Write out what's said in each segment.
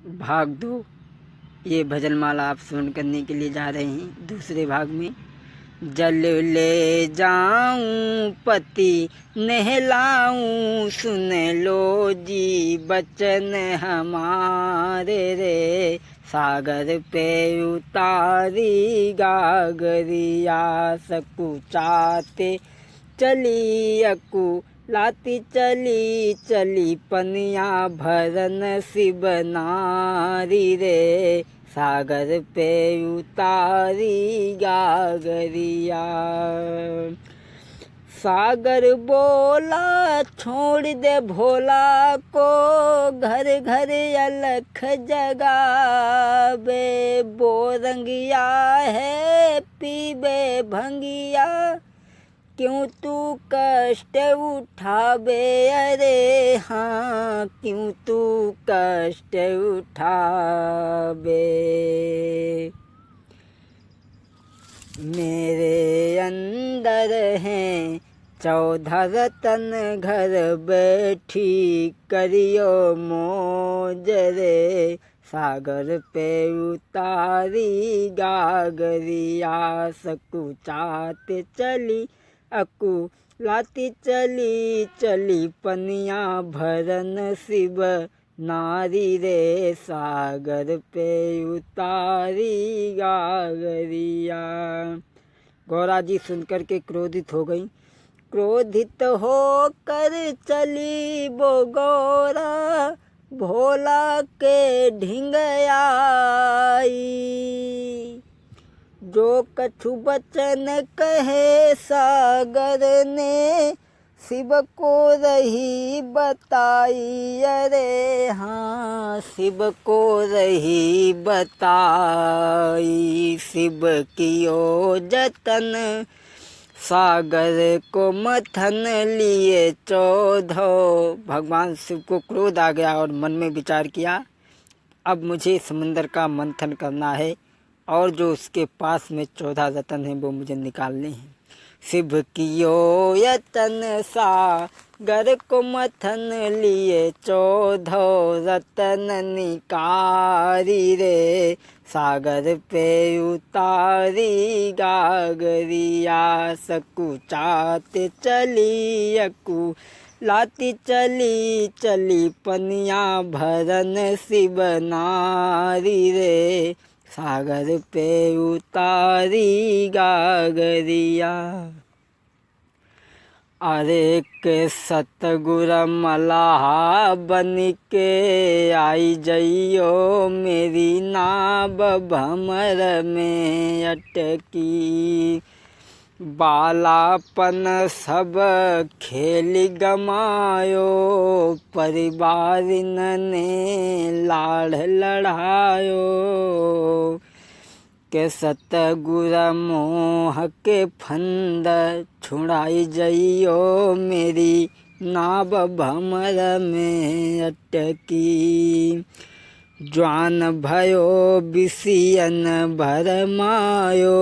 भाग 2 ये भजन माला आप सुन करने के लिए जा रहे हैं। दूसरे भाग में जल ले जाऊं पति नहलाऊं, सुन लो जी बचन हमारे रे। सागर पे उतारी गागरिया, सकुचाते चली अकू लाती चली चली पनिया भरन शिव नारी रे। सागर पे उतारी गागरिया। सागर बोला छोड़ दे भोला को, घर घर अलख जगावे। बोरंगिया है पीबे भंगिया, क्यों तू कष्ट उठावे। अरे हाँ क्यों तू कष्ट उठावे। मेरे अंदर हैं 14 रतन, घर बैठी करियो मौज रे। सागर पे उतारी गागरिया, सकुचाते चली अकू लाती चली चली पनिया भरन शिव नारी रे। सागर पे उतारी गागरिया। गौरा जी सुनकर के क्रोधित हो गई। क्रोधित होकर चली वो गौरा, भोला के ढिंग आई। जो कछु बचन कहे सागर ने, शिव को रही बताई। अरे हाँ शिव को रही बताई। शिव कियो जतन सागर को मथन लिए 14। भगवान शिव को क्रोध आ गया और मन में विचार किया, अब मुझे समुंदर का मंथन करना है और जो उसके पास में 14 रतन हैं वो मुझे निकालने हैं। शिव कियो यतन सागर को मथन लिए 14 रतन निकारी रे। सागर पे उतारी गागरिया, सकुचाते चली अकू लाती चली चली पनिया भरन शिव नारी रे। सागर पे उतारी गागरिया। अरे के सतगुर मलाहा बन के आई जइयो, मेरी नाव भमर में अटकी। बालापन सब खेल गमायो, परिवार ने लाड़ लड़ायो। के सतगुर मोह के फंद छुड़ाई जइयो, मेरी नाव भमर में अटकी। ज्वान भयो बिसियन भरमायो,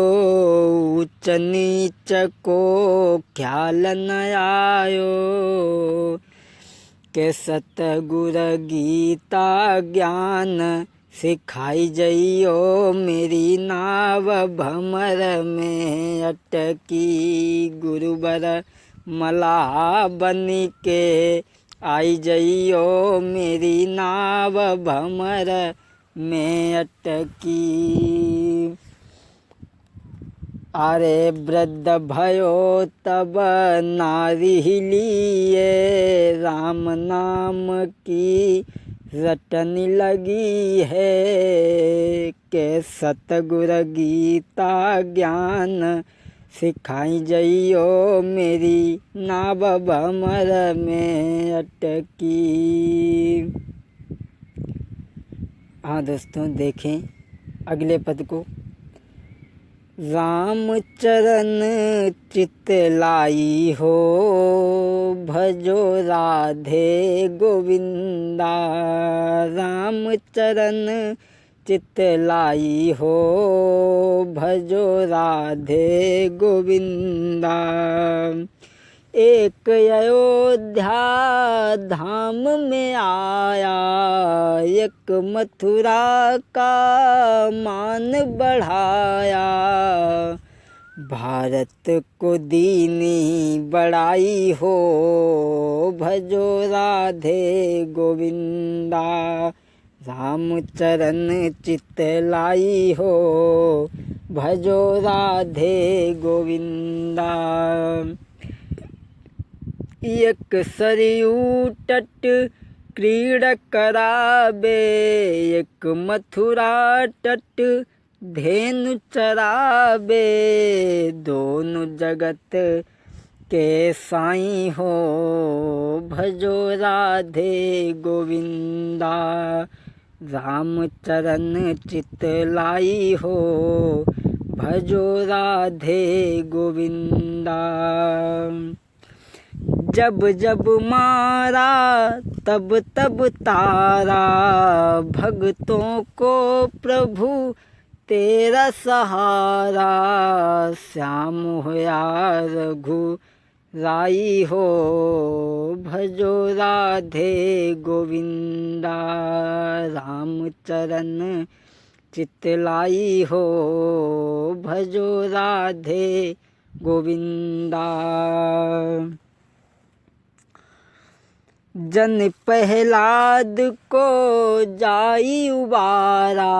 ऊंच नीच को ख्याल न आयो। के सतगुर गीता ज्ञान सिखाई जइयो, मेरी नाव भमर में अटकी। गुरुवर मलाह बन के आई जइयो, मेरी नाव भमर में अटकी। अरे वृद्ध भयो तब नारी लिए, राम नाम की रटन लगी है। के सतगुर गीता ज्ञान सिखाई जइयो, मेरी नाव भमर में अटकी। हाँ दोस्तों देखें अगले पद को। राम चरण चित लाई हो, भजो राधे गोविंदा। राम चरण चित लाई हो, भजो राधे गोविंदा। एक अयोध्या धाम में आया, एक मथुरा का मान बढ़ाया। भारत को दीनी बड़ाई हो, भजो राधे गोविंदा। रामचरण चितलाई हो, भजो राधे गोविंदा। एक सरयू तट क्रीड़ा करावे, एक मथुरा तट धेनु चरावे। दोनों जगत के साईं हो, भजो राधे गोविंदा। रामचरण चितलाई हो, भजो राधे गोविंदा। जब जब मारा तब तब तारा, भक्तों को प्रभु तेरा सहारा। श्याम होया रघुराई हो, भजो राधे गोविंदा। रामचरण चितलाई हो, भजो राधे गोविंदा। जन प्रहलाद को जाई उबारा,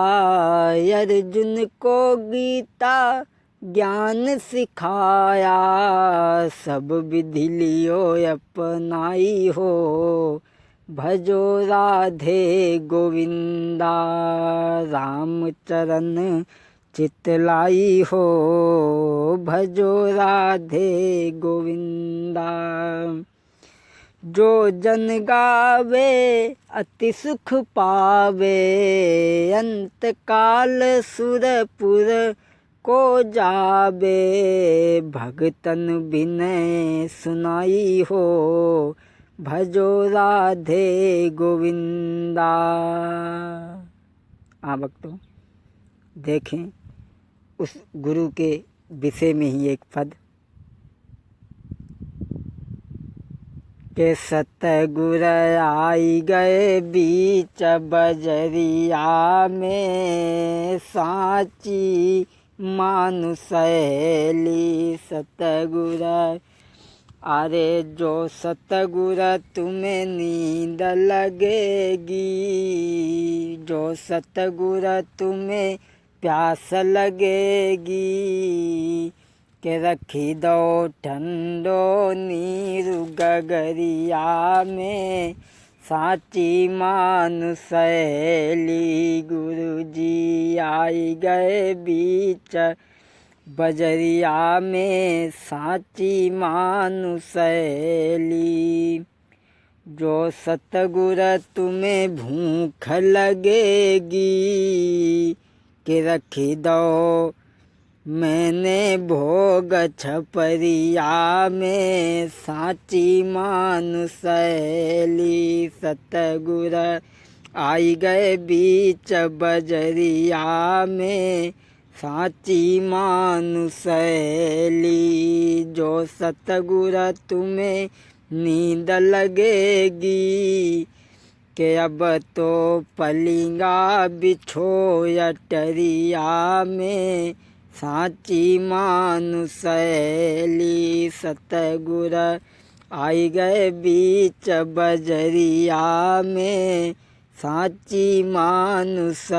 अर्जुन को गीता ज्ञान सिखाया। सब विधि लियो अपनाई हो, भजो राधे गोविंदा। रामचरण चितलाई हो, भजो राधे गोविंदा। जो जन गावे अति सुख पावे, अंत काल सुरपुर को जावे। भगतन बिनय सुनाई हो, भजो राधे गोविंदा। भक्तों देखें उस गुरु के विषय में ही एक पद के सतगुर आई गए बीच बजरिया में, साची मानुषैली सतगुर। अरे जो सतगुर तुम्हें नींद लगेगी, जो सतगुर तुम्हें प्यास लगेगी, के रखी दो ठंडो नीरु गगरिया में। साची मानुषैली गुरु जी आई गए बीच बजरिया में, साची मानुषैली। जो सतगुर तुम्हें भूख लगेगी, के रखी दो मैंने भोग छपरिया में। साची मानुषैली सतगुर आई गए बीच बजरिया में, साची मानुषैली। जो सतगुर तुम्हें नींद लगेगी, के अब तो पलिंगा बिछो अटरिया में। साची मानुषैली सतगुर आई गए बीच बजरिया में, साची मानुषैली।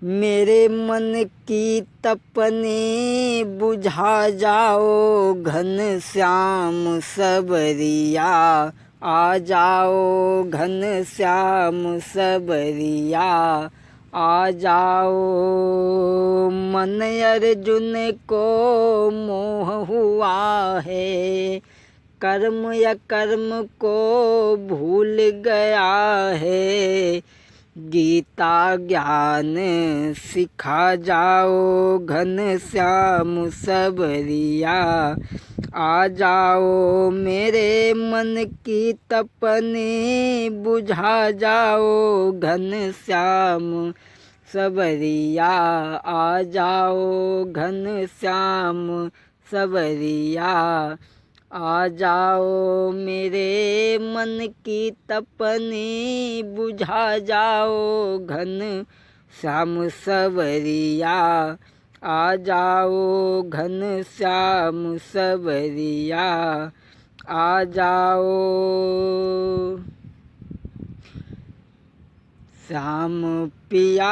मेरे मन की तपने बुझा जाओ, घन श्याम सबरिया आ जाओ, घन श्याम सबरिया आ जाओ। मन अर्जुन को मोह हुआ है, कर्म या कर्म को भूल गया है। गीता ज्ञान सिखा जाओ, घन श्याम सबरिया आ जाओ। मेरे मन की तपने बुझा जाओ, घन श्याम सबरिया आ जाओ घन श्याम सबरिया आ जाओ मेरे मन की तपने बुझा जाओ घन श्याम सबरिया आ जाओ घन श्याम सबरिया आ जाओ। श्याम पिया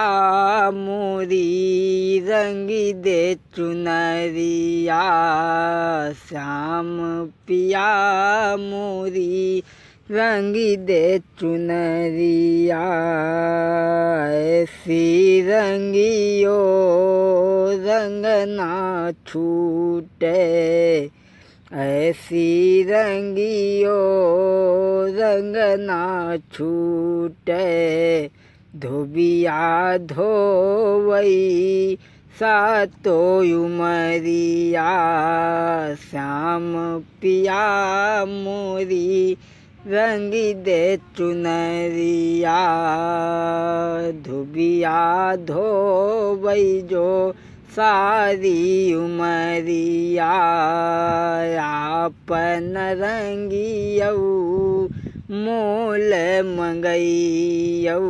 मोरी रंग दे चुनरिया श्याम पिया मोरी रंग दे चुनरिया ऐसी रंगियो रंग ना छूटे ऐसी रंगियो रंग ना छूटे धोबिया धोवई सातो उमरिया श्याम पिया मोरी रंग दे चुनरिया धोबिया धोवई जो सारी उमरिया आपन रंगियऊ मोल मंगैयऊ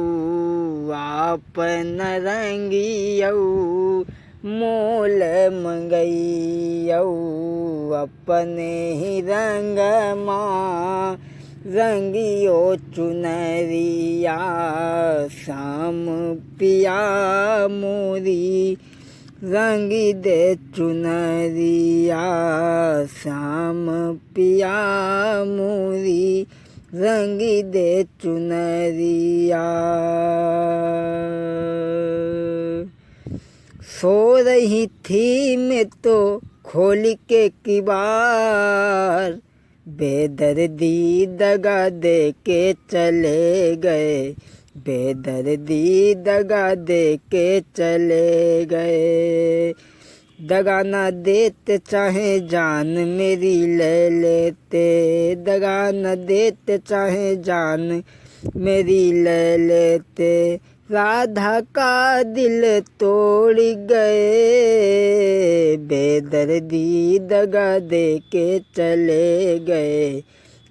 आपन रंगियऊ मोल मंगैयऊ अपने ही रंग माँ रंगियो चुनरिया श्याम पिया मोरी रंग दे चुनरिया श्याम पिया मोरी रंग दे चुनरिया। सो रही थी मैं तो खोल के किबार बेदर्दी दगा दे के चले गए बेदर्दी दगा दे के चले गए दगा ना देते चाहे जान मेरी ले लेते दगा न देते चाहे जान मेरी ले लेते राधा का दिल तोड़ गए बेदर्दी दगा दे के चले गए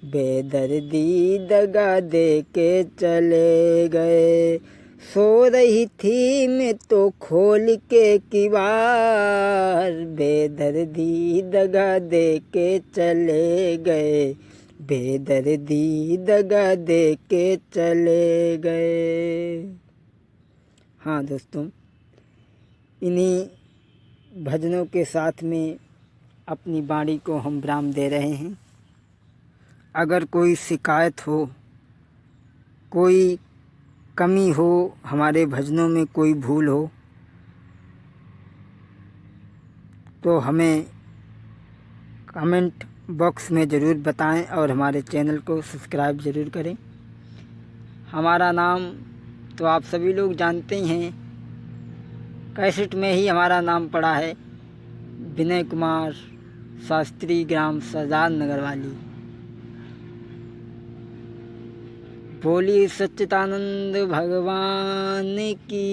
बेदर्दी दगा दे के चले गए। सो रही थी मैं तो खोल के किवार बेदर्दी दगा दे के चले गए बेदर्दी दगा दे के चले गए। हाँ दोस्तों, इन्हीं भजनों के साथ में अपनी वाणी को हम विराम दे रहे हैं। अगर कोई शिकायत हो, कोई कमी हो, हमारे भजनों में कोई भूल हो तो हमें कमेंट बॉक्स में ज़रूर बताएं और हमारे चैनल को सब्सक्राइब ज़रूर करें। हमारा नाम तो आप सभी लोग जानते ही हैं, कैसेट में ही हमारा नाम पड़ा है, विनय कुमार शास्त्री, ग्राम सरदार नगर वाली। बोली सच्चिदानंद भगवान की।